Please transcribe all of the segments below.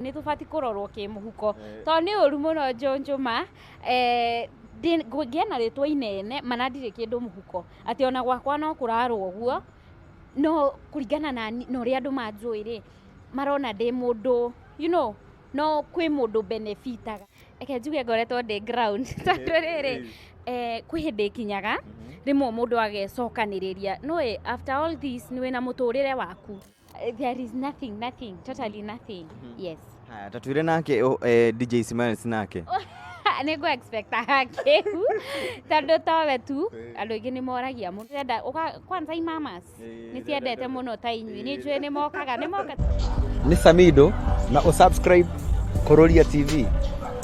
Nĩ tũbati kũrorwo kĩmũhuko tondũ nĩ ũru mũno njonjũma ngĩena rĩtwa inene mana ndirĩ kĩndũ mũhuko atĩ ona gwakwa no kũrarwo ũguo no kũringana na ũrĩa andũ manjũĩ marona ndĩ mũndũ no kwĩ mũndũ benefitaga eke njuge ngoretwo ndĩ ground tondũ rĩrĩ kwĩ hĩndĩ ĩkinyaga rĩmwe mũndũ agecokanĩrĩria no after all this nĩ wĩna mũtũrĩre waku. There is nothing, totally nothing. Yes. Haya, tatuire nake DJ Smiles nake. Nego expect hake. Tando tawe tu, andũ aingĩ nĩ moragia mũno. Ndenda kwanza imamas. Nĩ ciendete mũno ta inyuĩ. Nĩ njũĩ nĩ mokaga. Nĩ Samido na subscribe Kururia TV.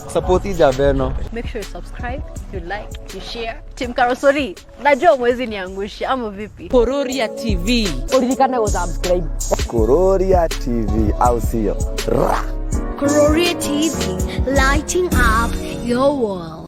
Support Javeno. Make sure you subscribe, you like, you share. Team Karosori, najua mwezi niangusha ama vipi? Kururia TV. Ulikana usubscribe. Kururia TV au sio? Kururia TV, lighting up your world.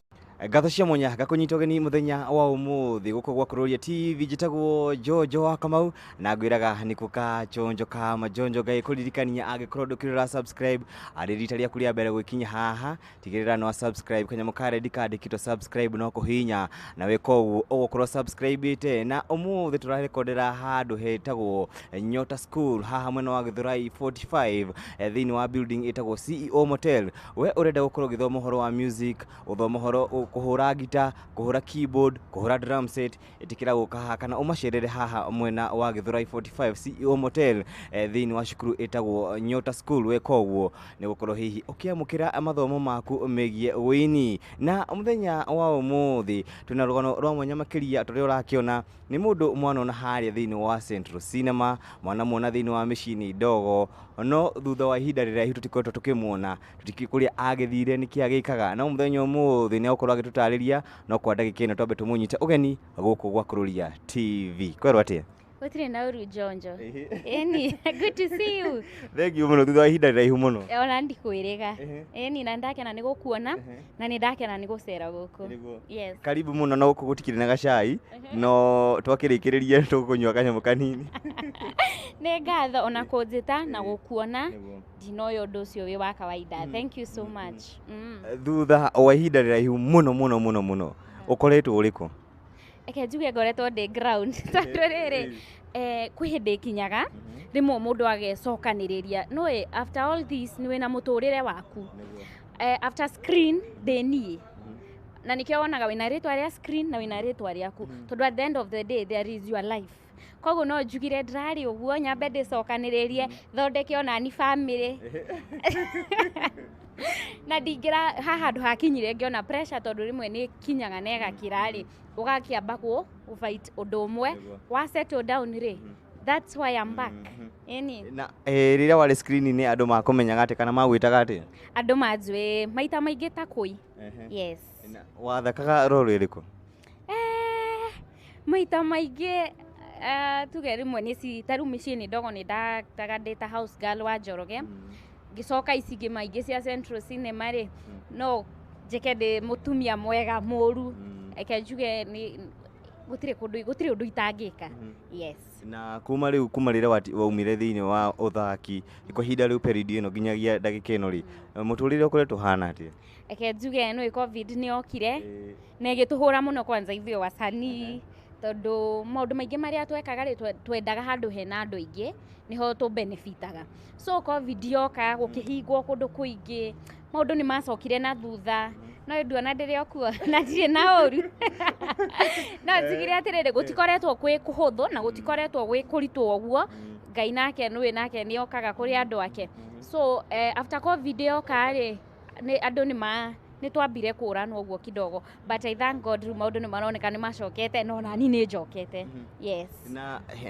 Gatho cia munya gakunyitwo geni muthenya wa umuthi guko gwa Kururia TV jitagwo Jojo wa Kamau na ngwiraga nikuka chonjo ka majonjo gai kuririkania agikorwo ndukirira subscribe ari rita ria kuria mbere gwikinya haha tigirira no subscribe kanya mukare dikadikito subscribe no kuhinya na weko uguo ugukorwo subscribe ite na umuthi turarekondera handu hetagwo Nyota School haha mwena wa Githurai 45 thini wa building itagwo CEO Motel we urenda gukorwo githomo horo wa music uthomo horo kuhura guitar, kuhura keyboard, kuhura drum set itikira guka haha kana umacerere haha mwena wa Githurai 45 CEO Motel thini wa cukuru itagwo Nyota School we koguo ni gukorwo hihi ukiamukira amathomo maku megie wini na muthenya wa umuthi tuna rugano rwa mwanya makiria turi urakiona ni mundu mwana na haria thini wa Central Cinema mwana muona thini wa machine Ndogo no thutha wa ihinda rĩrĩa tutikoretwo tukimuona tutikuria agithire niki agikaga na muthenya umuthi ni ukorwo agitutarĩria no kwa ndagĩka ĩno twambe tumunyite ugeni guku gwa Kururia TV kwerwo atia Gutire na uru Jonjo. Eni, good to see you. Thank you muno thutha wa ihinda rĩraihu muno. Ona ndikwĩrĩga. Eni na ndakena nĩ gũkuona na nĩ ndakena nĩ gũcera gũkũ. Yes. Karibu muno na gũkũ gũtikire na gacai no twakĩrĩkĩrĩrie tũkũnyua kanyamũ kanini. Nĩ ngatho ona kũnjĩta na gũkuona ndinoyo ũndũ ũcio wĩ wa kawaida. Thank you so much. Thutha wa ihinda rĩraihu muno ukoretwo ũrĩkũ? Eke njuge ngoretwo ndĩ ground tondũ rĩrĩ kwĩ hĩndĩ ĩkinyaga rĩmwe mũndũ agecokanĩrĩria no after all this nĩ wĩna mũtũrĩre waku. After screen ndĩ niĩ na nĩkĩo wonaga wĩna rĩtwa rĩa screen na wĩna rĩtwa rĩaku tondũ at the end of the day there is your life. Koguo no njugire ndarĩ ũguo nyambe ndĩcokanĩrĩrie thondeke ona ni family na ndingira haha handũ hakinyire ngiona pressure tondũ rĩmwe nĩ kinyaga na ĩgakĩra ugakiamba ku fight ũndũ ũmwe wa settle down that's why I'm back. Eni na rĩrĩa warĩ screen ni andũ makũmenyaga atĩ kana magwĩtaga atĩ andũ manjũĩ maita maingĩ ta kũi. Yes. Wathakaga role ĩrĩkũ? Maita maingĩ tuge rĩmwe nĩ taru machine Ndogo nĩ ndataga data house girl wa Njoroge gicoka ici ingĩ maingĩ cia Central Cinema no njeke ndĩ mutumia mwega mũru eke njuge ni gutire ũndũ itangĩka. Yes. Na kuma rĩrĩa waumire thĩinĩ wa uthaki iko hinda rĩu period ĩno nginyagia ndagĩka ĩno mũtũrĩre ũkoretwo hana atĩa? Eke njuge no COVID nĩ okire na ĩgĩtũhũra mũno kwanza ithuĩ wasanii tondũ maũndũ maingĩ marĩa twekaga twendaga handũ hena andũ aingĩ niho tũ benefitaga. So COVID yoka gũkĩhingwo kũndũ kũingĩ maũndũ nĩ macokire na thutha no nduona ndĩrĩ okuo na ndirĩ na ũru no njigire atĩrĩrĩ gũtikoretwo kwĩ kũhũthũ na gũtikoretwo gwĩ kũritũ ũguo Ngai nake nĩ okaga kũrĩ andũ ake. So after COVID yoka andũ nĩ twambire kũranwo ũguo kidogo but I thank God maũndũ nĩ maroneka nĩ macokete no nani nĩ njokete. Yes.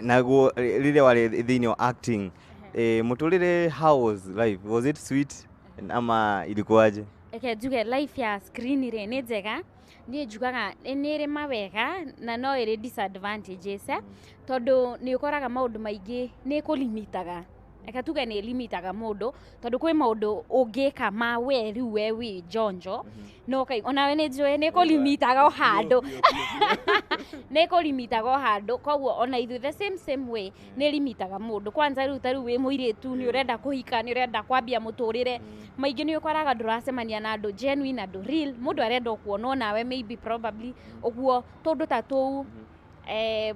Naguo rĩrĩa warĩ thĩinĩ wa acting mũtũrĩre how was life? Was it sweet ama ilikuwaje? Eke njuge life ya screen nĩ njega niĩ njugaga nĩ ĩrĩ mawega na no ĩrĩ disadvantages tondũ nĩ ũkoraga maũndũ maingĩ nĩ kũlimitaga eka tuge nä limitaga mũndũ tondũ kwĩ maũndũ ũngĩka ma we rĩu we wĩ njonjo no onawe nĩ njũĩ nĩ kũlimitaga o handũ nĩ kũlimitaga o handũ koguo ona ithuĩ the same way nĩ limitaga mũndũ kwanza rĩu ta rĩu wĩ mũirĩtu nĩ ũrenda kũhika nĩ ũrenda kwambia mũtũrĩre maingĩ nĩ ũkoraga ndũracemania na andũ genuine andũ real mũndũ arenda kuonwo nawe maybe probably ũguo tũndũ ta tũu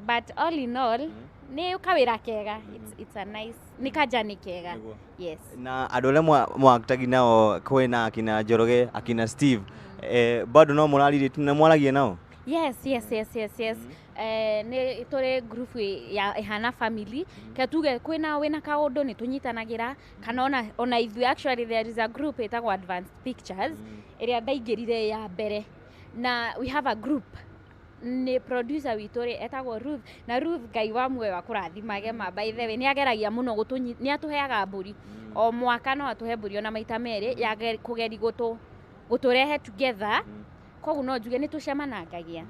but all in all nĩ kawĩra kega it's a nice nĩ kajani kega yes na andũ arĩa mwakitagi nao kwĩna akina Njoroge akina Steve bado no mũrarĩtie na mwaragia nao yes nĩ tũrĩ group ya ihana family ke tuge kwĩna wĩna kaũndũ nĩ tũnyitanagĩra kana ona ithuĩ actually there is a group etagwo Advanced Pictures ĩrĩa ndaingĩrire ya mbere na we have a group nĩ producer witũ rĩ etagwo Ruth na Ruth Ngai wa muoyo akũrathimage ma by the way nĩ ageragia mũno nĩ atũheaga mbũri o mwaka no atũhe mbũri ona maita merĩ ya kũgeri gũtũrehe together koguo no njuge nĩ tũcemanangagia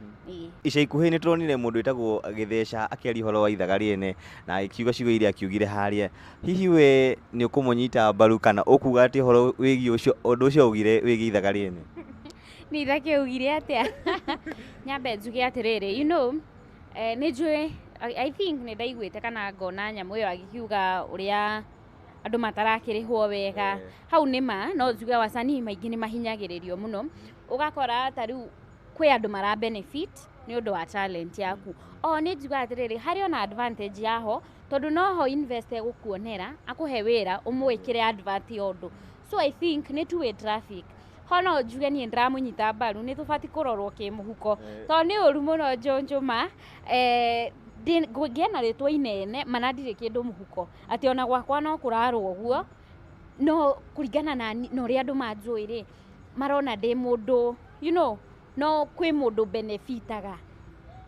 ica ikuhĩ nĩ tũronire mũndũ wĩtagwo Gĩtheca akĩaria ũhoro wa ithaga rĩene na akiuga ciugo iria akiugire harĩa hihi we nĩ ũkũmũnyita mbaru kana ũkuga atĩ ũhoro wĩgiĩ ũndũ ũcio ugire wĩgiĩ ithaga rĩene nĩ ithaga ugire atĩa nyambe njuge atĩrĩrĩ you know nĩ njũĩ I think nĩ ndaiguĩte kana ngona nyamũ ĩyo agĩkiuga ũrĩa andũ matarakĩrĩhwo wega hau nĩ ma no njuge wasanii maingĩ nĩ mahinyagĩrĩrio mũno ũgakora ta rĩu kwĩ andũ mara benefit nĩ ũndũ wa talent yaku nĩ njuga atĩrĩrĩ harĩ ona advantage yaho tondũ noho invest gũkuonera akũhe wĩra ũmwĩkĩre advert yondũ so I think nĩ two-way traffic hono njuge niĩ ndĩramũnyita mbaru nĩ tũbati kũrorwo kĩmũhuko tondũ nĩ ũru mũno njonjoma ngĩena rĩtwa inene mana ndirĩ kĩndũ mũhuko atĩ ona gwakwa no kũrarwo ũguo no kũringana na ũrĩa andũ manjũĩ rĩ marona ndĩ mũndũ you know no kwĩ mũndũ benefitaga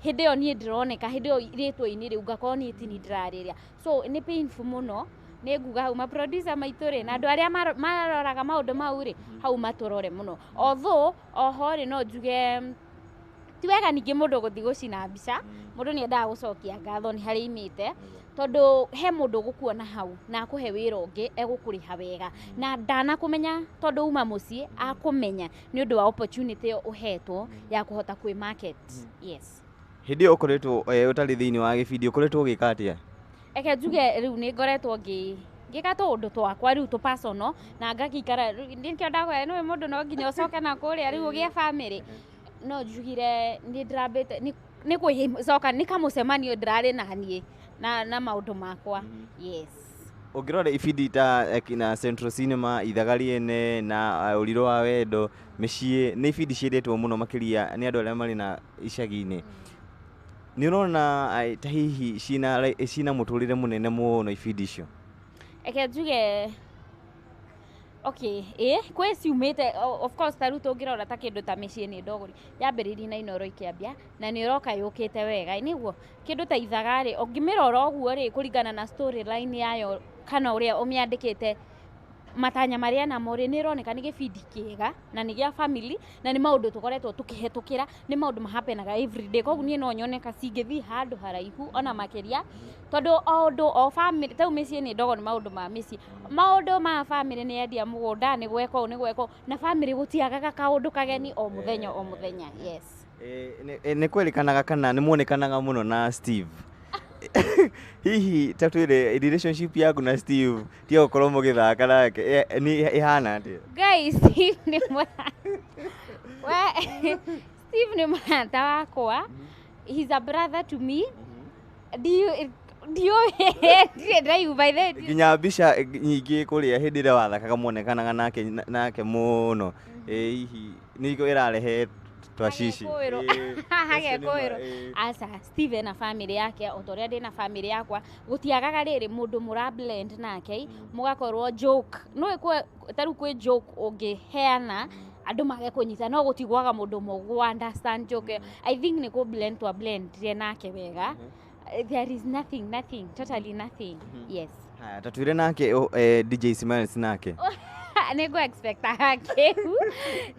hĩndĩ ĩyo niĩ ndĩroneka hĩndĩ ĩyo rĩtwa-inĩ rĩu ngakorwo niĩ ti ndĩrarĩrĩa so nĩ painful mũno nĩ nguga hau ma producer maitũ rĩ na andũ arĩa maroraga maũndũ mau rĩ hau matũrore mũno although oho rĩ no njuge ti wega ningĩ mũndũ gũthiĩ gũcina mbica mũndũ nĩ endaga gũcokia ngatho nĩ harĩa imĩte tondũ he mũndũ gũkuona hau na akũhe wĩra ũngĩ egũkũrĩha wega na ndanakũmenya tondũ uma mũciĩ akũmenya nĩ ũndũ wa opportunity ũhetwo ya kũhota kwĩ market yes hĩndĩ ĩyo ũkoretwo ũtarĩ thĩinĩ wa gĩbindi ũkoretwo ũgĩka atĩa eke njuge rĩu nĩ ngoretwo ngĩka tũũndũ twakwa rĩu personal na ngagĩikara nĩkĩo ndakũra nĩ mũndũ no nginya ũcoke na kũrĩa rĩu ũgĩe family no njugire nĩ ndĩrambĩte nĩ kwĩcoka nĩ kamũcemanio ndĩrarĩ na niĩ na maũndũ makwa yes ũngĩrora ibindi ta kina Central Cinema ithaga rĩene na ũrirũ wa wendo mĩciĩ nĩ ibindi ciendetwo mũno makĩria nĩ andũ arĩa marĩ na icagi-inĩ nĩ ũrona ta hihi cina mũtũrĩre mũnene mũno ibindi icio eke njuge okay kwĩ ciumĩte of course ta rĩu tũngĩrora ta kĩndũ ta mĩciĩ nĩ ndogo yambĩrĩirie na Inooro ikĩambia na nĩ ũroka yũkĩte wega nĩguo kĩndũ ta ithaga rĩ ũngĩmĩrora ũguo rĩ kũringana na storyline yayo kana ũrĩa ũmĩandĩkĩte matanya marĩa namo rĩ nĩ ĩroneka nĩ gĩbindi kĩega na nĩ gĩa family na nĩ maũndũ tũkoretwo tũkĩhetũkĩra nĩ maũndũ mahapenaga everyday koguo niĩ no nyoneka cingĩthiĩ handũ haraihu ona makĩria tondũ o ũndũ o family ta mĩciĩ nĩ ndogo nĩ maũndũ ma mĩciĩ maũndũ ma family nĩ endia mũgũnda nĩ gweka na family gũtiagaga kaũndũ kageni o mũthenya yes nĩ kwĩrĩkanaga kana nĩ muonekanaga mũno na Steve hihi ta twĩre relationship yaku na Steve ti gũkorwo mũgĩthaka nake nĩ ihana atĩa guys Steve nĩ mũrata wakwa he's a brother to me nginya mbica nyingĩ kũrĩa hĩndĩ ĩrĩa wathakaga muonekanaga nake mũno hihi nĩ ĩrarehe twashishi hagekũĩrwo aca Steve na family yake o torĩa ndĩ na family yakwa gũtiagaga rĩrĩ mũndũ mũra blend nake mũgakorwo joke no ta rĩu kwĩ joke ũngĩheana andũ mage kũnyita no gũtigwaga mũndũ mũgũ understand joke I think nĩ kũ blend to blend nake wega there is nothing totally nothing yes haya tatuire nake DJ Smiles nake nego expectaga kiu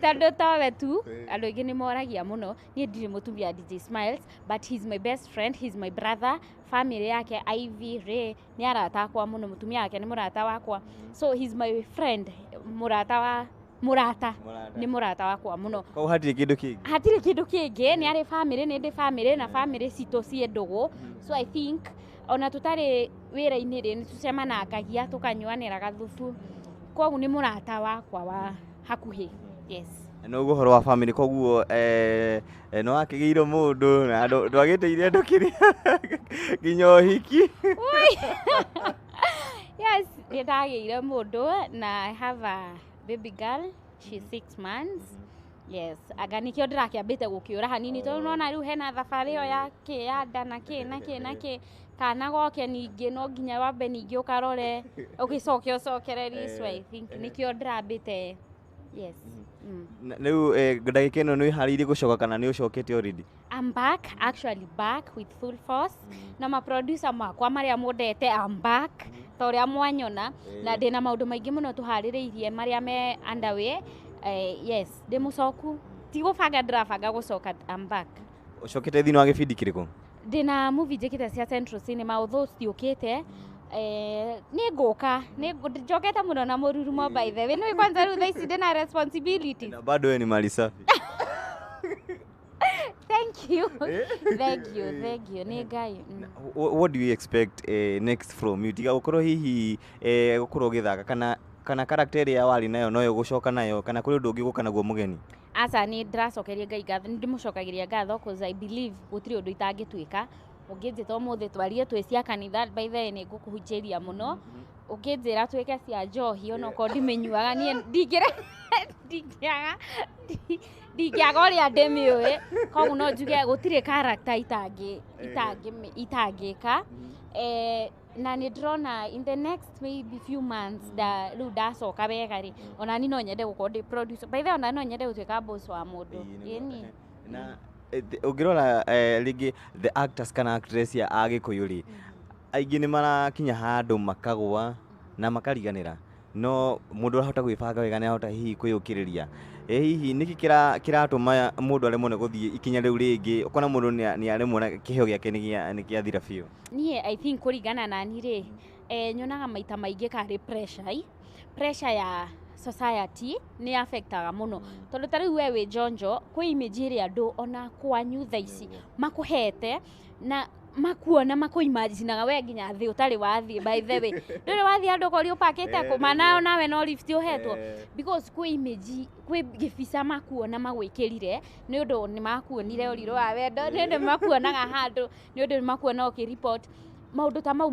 tando tawe tu andu ingi ni moragia muno ni ndiri mutumia DJ Smiles but he's my best friend, he's my brother, family yake Ivy Ray ni arata kwa muno, mutumia yake ni murata wakwa, so he's my friend, murata ni murata wakwa muno. Kwa hatire kindu kingi ni ari family ni ndi family na family cito cie Ndogo, so I think ona tutari wira-ini ri ni tucemanangagia tukanyuanira gathubu, koguo ni murata wakwa wa hakuhi. Yes, no guhoro wa family koguo no akigiiro mundu na ndwagiteire ndukiria nginya hiki. Yes, ndagiire mundu na I have a baby girl, she's 6 months. Yes, aga nikio ndirakiambite gukiura hanini to nona riu hena thabari yo ya kianda na ki kana goke ningi no nginya wambe ningi ukarore ugicokereri, so I think nikio ndirambite. Yes. Riu ndagika ino ni haririe gucoka kana ni ucokete already? I'm back, actually back with full force. Na ma producer makwa maria mundete I'm back. Toria mwanyona na ndina maundu maingi muno tuhaririirie maria me underway. Yes, ndi mucoku ti gubanga ndirabanga gucoka. I'm back. Ucokete thini wa gibindi kiriku? Ndina movie njikite cia Central Cinema, although stiukite ni nguka ni njokete muno na mururumo by the way. Ni kwanza ru thaici ndina responsibilities na bado we ni mali safi. Thank you. Thank you. Ni ngai. What do you expect next from you? Tiga gukorwo hihi gukorwo githaka kana character ya wali nayo no gucoka nayo kana kuri undu ungi guka naguo mugeni? Asa ni ndiracokeria ngai ngatho, ndimucokagiria ngatho because I believe gutiri undu itangituika. Unginjita umuthi twarie twi cia kanitha, by the way ni ngukuhunjiria muno. Unginjira twike cia njohi ona ko ndimenyuaga ni ndingiaga uria ndimiui, koguo no njuge gutiri character itangika. Na ni ndrona in the next maybe few months da riu ndacoka wega ri ona ni no nyende gukorwo ndi producer, by the way ona no nyende gutuika boss wa mundu. Yeni na ungirora rigi the actors kana actress ya Agikuyu ri aingi ni marakinya handu makagwa na makariganira, no mundu arahota gwibanga wega ni arahota hihi kwiyukiriria. Hihi niki kiratuma mundu aremwo ne guthie ikinya riu ringi, ukona mundu ni aremwo na kiheo giake ni kiathira biu? Nie I think kurigana na ni ri nyonaga maita maingi kari pressure ya society ni affectaga muno, tondu tari we wi jonjo kwi image ri andu ona kwanyu thaici makuhete na makuona makuimaginaga we nginya thi utari wathi. By the way nduri wathi andu kori upakite kumana nawe no lift uhetwo because kwi image kwi gibisa makuona magwikirire ni undu ni makuonire uriro wa wendo, ni undu makuonaga handu, ni undu makuona ukireport maundu ta mau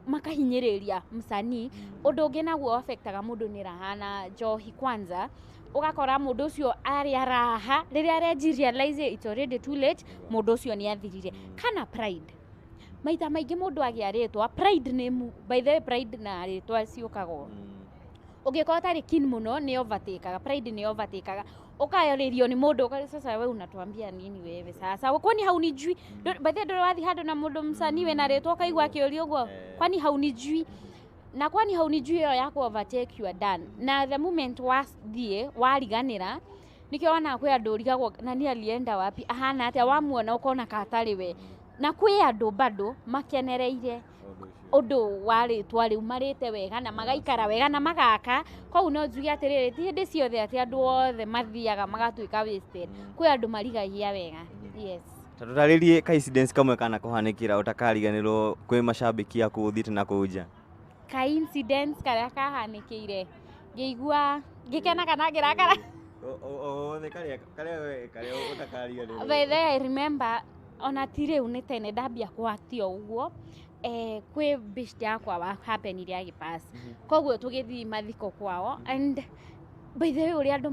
makahinyiriria msanii. Undu ungi naguo affectaga mundu ni rahana njohi kwanza, ugakora mundu ucio ari araha riria arerealize it's already too late, mundu ucio ni athirire. Kana pride, maita maingi mundu agiaritwa pride ni by the way pride na ritwa ciukago ugikora tari keen muno ni overtakaga pride, ni overtakaga ukayoririo ni mundu ukari sasa wewe unatuambia nini wewe sasa, kwani haunijui? By the way ndoro wathi handu na mundu msanii we na ritwa kaigwa akiurio uguo, kwani haunijui? Na kwani haunijui yo yako overtake you are done. Na the moment wathie wariganira nikio wana kwi andu rigagwo na ni alienda wapi, ahana atia, wamuona ukona katari we, na kwi andu bado makenereire undu waritwa riu marite wega na magaikara wega na magaka. Koguo no njuge atiriri ti hindi ciothe ati andu othe mathiaga magatuika wasted, kwi andu marigagia wega. Yes, tatutaririe ka incidents kamwe kana kuhanikira utakariganirwo kwi mashabiki ya kuthite na kuja ka incidents karia kahanikiire ngeigua ngikena kana ngirakara the karia utakariganirwo. By the way I remember ona tire unitene ndambia kuaktio uguo kwi best yakwa wa happen iria gipass, koguo tugithi mathiko kwao, and by the way uri andu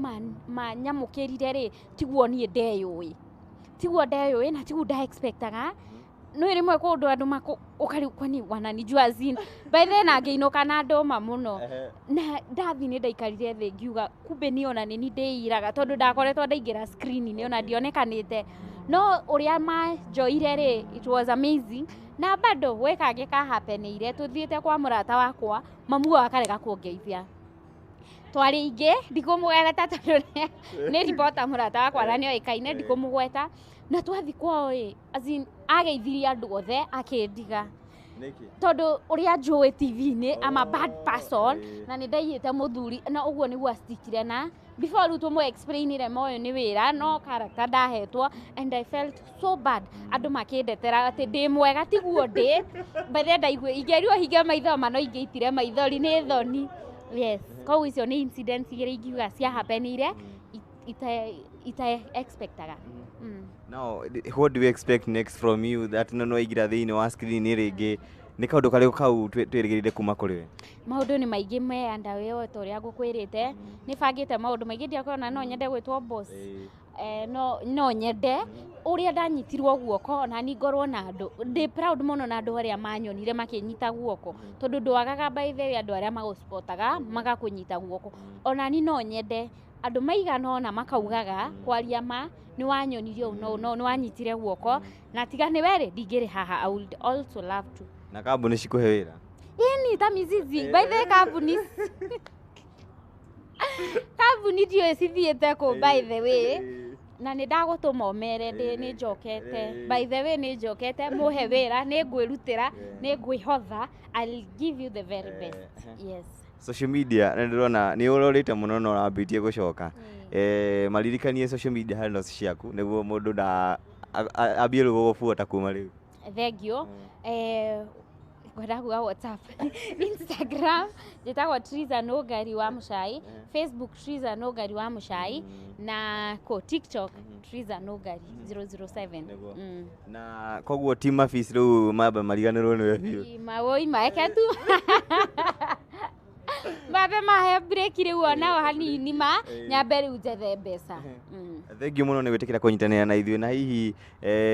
manyamukirire ri tiguo nie ndeyui na tiguo nda expectaga no rimwe kundu andu ukari kwani wananijua zin by the way na ngeinuka na ndoma muno na ndathi ni ndaikarire thi ngiuga kumbe niona ni ndeiraga tondu ndakoretwo ndaingira screen ni ona ndionekanite, no uria majoire ri it was amazing. Na bado weka ngika happenire tuthiete kwa murata wakwa mamu akarega kuongeithia twari ingi ndikumugweta tondu ni ribota murata wakwa na nio ikaine ndikumugweta na twathi kwao azin ageithirie andu othe akindiga tondu uria njui TV-ini I'm a bad person na ni ndaiyite muthuri na uguo niguo astikire na before ruto mo explainire moyo ni wira no character ndahetwo and I felt so bad andu makindetera ati ndi mwega tiguo ndi bethe ndaigwe ingerio higa maitho mano ingeitire maithori ni thoni yes kwa icio ni incidents iria ingiuga cia happenire ita expectaga Now, what do we expect next from you that no igira thini wa screen ni ringi ni kaundu kari kau twirigirire kuma kuri we maundu ni maingi me anda we to ria ngukwirite ni bangite maundu maingi ndiakona no nyende gwitwo boss no nyende uria ndanyitirwo guoko na ni ngorwo na andu ndi proud muno na andu aria manyonire makinyita guoko tondu ndwagaga by the way andu aria maguspotaga magakunyita guoko ona ni no nyende andu maigana ona makaugaga kwaria ma ni wanyonirie no ni wanyitire guoko na tiga ni were ndingiri haha I would also love to na kambuni cikuhe wira ni ta mizizi by the kambuni ndio cithiete ku by the way na ni ndagutuma omere ndi ni njokete by the way ni njokete muhe wira ni ngwirutira ni ngwihotha I'll give you the very best yes social media na ndirona ni urorite muno no rambitie gucoka maririkanie social media handles ciaku niguo mundu da ambie gubuata kuma riu thank you Gwadaguga WhatsApp Instagram jitagwo Triza Nogari wa Mucii Facebook Triza Nogari wa Mucii na ko TikTok Triza Nogari 007 na koguo team office riu maba mariganirwo niwe biu mawoi maeke tu babe mahe break riu ona hanini ma nyambe riu njethe mbeca thank you muno ni gwitikira kunyitanira na ithuĩ na hihi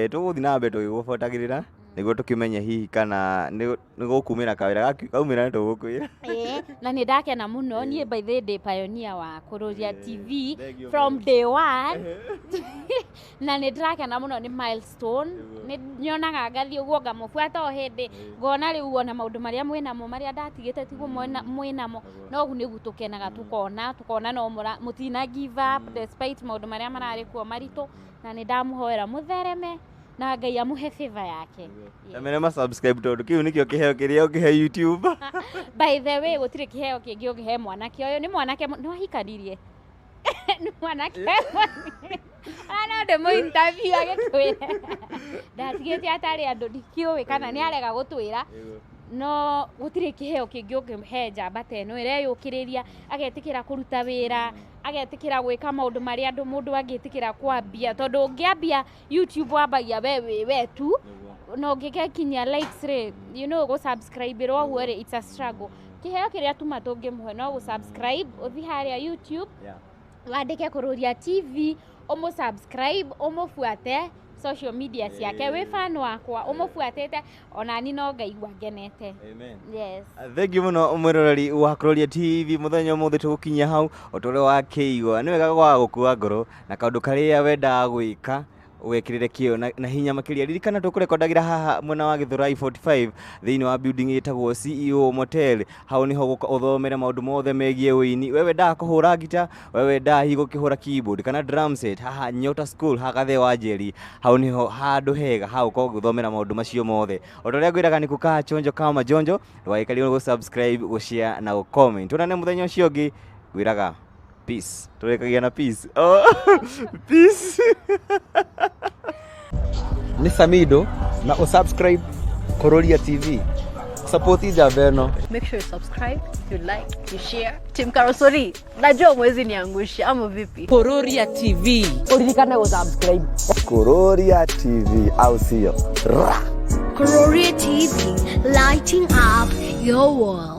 tuguthi na mbere tugibotagirira niguo tukimenya hihi kana nigukumira kawira gaki kaumira ni tugukwira na ni ndakena muno nie by the day pioneer wa Kururia TV from day one na ni ndakena muno ni milestone ni nyonaga ngathi uguo ngamubuata o hindi ngona riu ona maundu maria mwinamo maria ndatigite tiguo mwinamo no gu nigu tukenaga tukona no mutina give up despite maundu maria marari kuo maritu na ni ndamuhoera muthereme na Ngai amuhe favor yake Amena subscribe tondu kiu nikio kiheo kiria ukihe YouTube by the way gutire kiheo kingi ukihe mwanake uyu ni mwanake no hikanirie ni mwanake ana ndo mo interview agitwira ndatigite atari andu ndikiuwe kana ni arega gutwira no gutire kiheo kingi ukihe njamba teno ire yukiriria agetikira kuruta wira agetikira gwika maundu mari andu mundu agetikira kwambia tondu ungiambia YouTube wambagia we tu no ngigekinya likes re go subscribe ro huore it's a struggle kiheo kiria tuma tungimuhe no go subscribe uthi haria YouTube wandike Kururia TV omo subscribe omo fuate social media ciake we fan wakwa umufuatete ona ni no ngaigua ngenete amen yes thank you muno umwiroreri wa Kururia TV muthenya mothe tugukinya hau otore wa keigwa ni wega gwa gukua ngoro na kaundu karia wenda gwika wekirire kio na hinya makiria ririkana tukurekordagira haha mwena wa Githurai 45 thiini wa building itagwo CEO Motel hau niho uthomera maundu mothe megie wini wewe nda kuhura gita wewe nda higo kihura keyboard kana drum set haha Nyota School hagathe wa Njeri hau niho handu hega hau ko guthomera maundu macio mothe otoria gwiraga ni kuka chonjo kama jonjo ndwaikari go subscribe go share na go comment tunane muthenya ucio ungi gwiraga peace turekagia na peace peace ni Samido na usubscribe Kururia TV support ijaveno make sure you subscribe you like you share Team Karosori najua mwezi niangusha ama vipi Kururia TV ulilikana usubscribe Kururia TV au sio Kururia TV, lighting up your world.